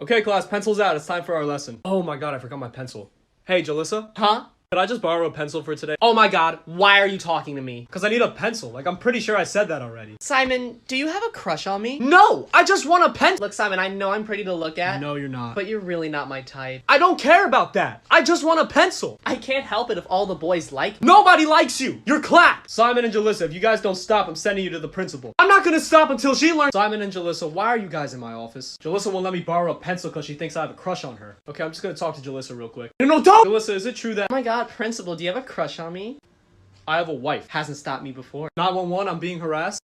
Okay, class, pencils out. It's time for our lesson. Oh my god, I forgot my pencil. Hey, Jalissa? Huh? Could I just borrow a pencil for today? Oh my god, why are you talking to me? Because I need a pencil. Like, I'm pretty sure I said that already. Simon, do you have a crush on me? No! I just want a pencil! Look, Simon, I know I'm pretty to look at. No, you're not. But you're really not my type. I don't care about that! I just want a pencil! I can't help it if all the boys like me. Nobody likes you! You're clapped! Simon and Jalissa, if you guys don't stop, I'm sending you to the principal. I'm not gonna stop until she learns- Simon and Jalissa, why are you guys in my office? Jalissa won't let me borrow a pencil because she thinks I have a crush on her. Okay, I'm just gonna talk to Jalissa real quick. No, don't! Jalissa, is it true that- Oh my god, principal, do you have a crush on me? I have a wife? Hasn't stopped me before. 911, I'm being harassed?